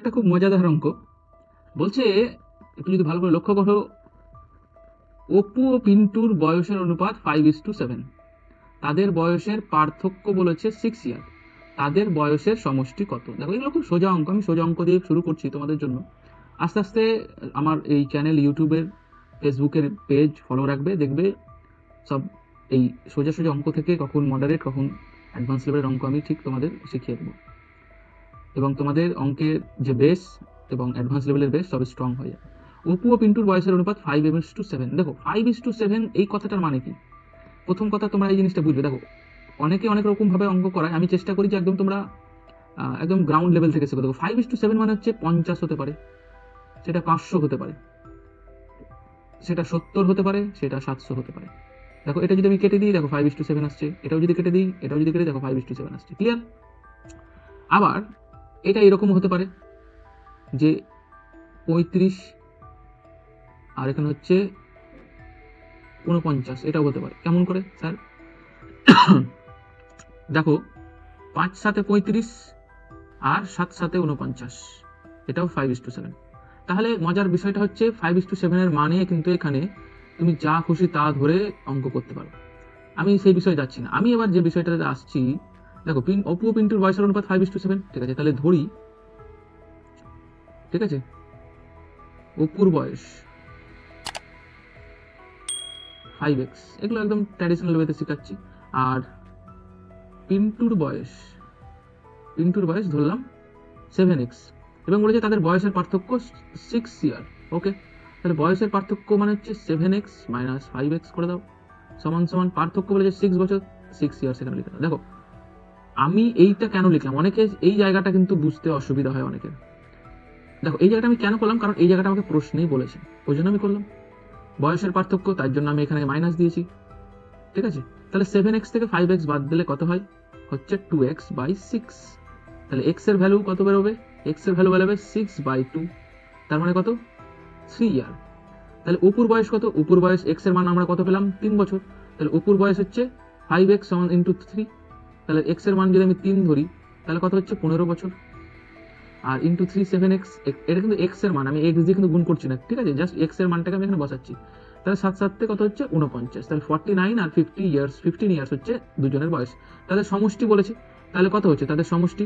একটা খুব মজাদার অঙ্ক বলছে, একটু যদি ভালো করে লক্ষ্য করো, অপু ও পিন্টুর বয়সের অনুপাত 5:7, তাদের বয়সের পার্থক্য বলেছে 6 ইয়ার, তাদের বয়সের সমষ্টি কত? দেখো এগুলো খুব সোজা অঙ্ক, আমি সোজা অঙ্ক দিয়ে শুরু করছি তোমাদের জন্য। আস্তে আস্তে আমার এই চ্যানেল, ইউটিউবের, ফেসবুকের পেজ ফলো রাখবে, দেখবে সব এই সোজা সোজা অঙ্ক থেকে কখন মডারেট কখন অ্যাডভান্স লেভেলের অঙ্ক আমি ঠিক তোমাদের শিখিয়ে দেবো, এবং তোমাদের অঙ্কের যে বেস এবং অ্যাডভান্স লেভেলের বেস সব স্ট্রং হয়ে যাবে। অপু ও পিন্টুর বয়সের অনুপাত 5:7। দেখো 5:7 এই কথাটার মানে কি? প্রথম কথা তোমরা এই জিনিসটা বুঝবে। দেখো অনেকে অনেক রকম ভাবে অঙ্ক করায়, আমি চেষ্টা করি যে একদম তোমরা একদম গ্রাউন্ড লেভেল থেকে শেখো। দেখো 5:7 মানে হচ্ছে 50 হতে পারে, সেটা 500 হতে পারে, সেটা 70 হতে পারে, সেটা 700 হতে পারে। দেখো এটা যদি আমি কেটে দিই, দেখো 5:7 আসছে, এটাও যদি কেটে দিই, এটাও যদি কেটে দিই, দেখো 5:7 আসছে। ক্লিয়ার? আবার এটা এরকম হতে পারে যে 35 আর এখানে হচ্ছে 49, এটাও হতে পারে। কেমন করে স্যার? দেখো 5 7 35 আর 7 7 49, এটাও 5:7। তাহলে মজার বিষয়টা হচ্ছে 5:7 এর মানে কিন্তু এখানে তুমি যা খুশি তা ধরে অঙ্ক করতে পারো। আমি সেই বিষয়ে যাচ্ছি না, আমি এবার যে বিষয়টাতে আসছি। দেখো অপু ও পিন্টুর বয়সের অনুপাত 5:7, ঠিক আছে? তাহলে ধরি, ঠিক আছে, অপুর বয়স 5x, এগুলো একদম ট্র্যাডিশনাল ওয়েতে শেখাচ্ছি। আর পিন্টুর বয়স ধরলাম 7x, এবং বলেছে তাদের বয়সের পার্থক্য 6 ইয়ার। ওকে, তাহলে বয়সের পার্থক্য মানে হচ্ছে 7x মাইনাস 5x করে দাও, সমান সমান পার্থক্য বলেছে 6 বছর, 6 ইয়ার সেখানে লিখে দাও। দেখো আমি এইটা কেন লিখলাম, অনেকে এই জায়গাটা কিন্তু বুঝতে অসুবিধা হয় অনেকের। দেখো এই জায়গাটা আমি কেন করলাম, কারণ এই জায়গাটা আমাকে প্রশ্নেই বলেছে, ওই জন্য আমি করলাম। বয়সের পার্থক্য, তার জন্য আমি এখানে মাইনাস দিয়েছি, ঠিক আছে? তাহলে 7x থেকে 5x বাদ দিলে কত হয়? হচ্ছে 2x/6। তাহলে x এর ভ্যালু কত বেরোবে? x এর ভ্যালু বেরোবে 6/2, তার মানে কত? 3 ইয়ার। তাহলে অপুর বয়স কত? অপুর বয়স x এর মান আমরা কত পেলাম? 3 বছর। তাহলে অপুর বয়স হচ্ছে 5x × 3, তাহলে x এর মান যদি আমি 3 ধরি, তাহলে কত হচ্ছে? 15 বছর। আর ইন্টু 3 7x, এটা কিন্তু x এর মান, আমি x দিয়ে কিন্তু গুণ করছি না, ঠিক আছে? জাস্ট x এর মানটাকে আমি এখানে বসাচ্ছি। তাহলে 7 7 কত হচ্ছে? 49। তাহলে 49 আর 15 ইয়ার্স হচ্ছে দুজনের বয়স। তাদের সমষ্টি বলেছে, তাহলে কত হচ্ছে তাদের সমষ্টি?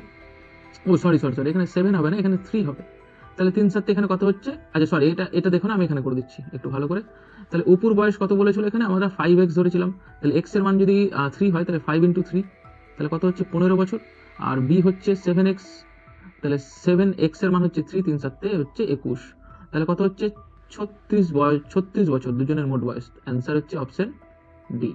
ও সরি, এখানে 7 হবে না, এখানে 3 হবে। তাহলে 3 7 এখানে কত হচ্ছে? আচ্ছা সরি, এটা দেখো না, আমি এখানে করে দিচ্ছি একটু ভালো করে। তাহলে অপুর বয়স কত বলেছিল এখানে? আমরা 5x ধরেছিলাম, তাহলে x এর মান যদি 3 হয়, তাহলে 5 × 3, তাহলে কত হচ্ছে? 15 বছর। আর b হচ্ছে 7x, তাহলে 7x এর মান হচ্ছে 3, 3 7 হচ্ছে 21, তাহলে কত হচ্ছে? 36 বছর দুজনের মোট বয়স। অ্যান্সার হচ্ছে অপশন ডি।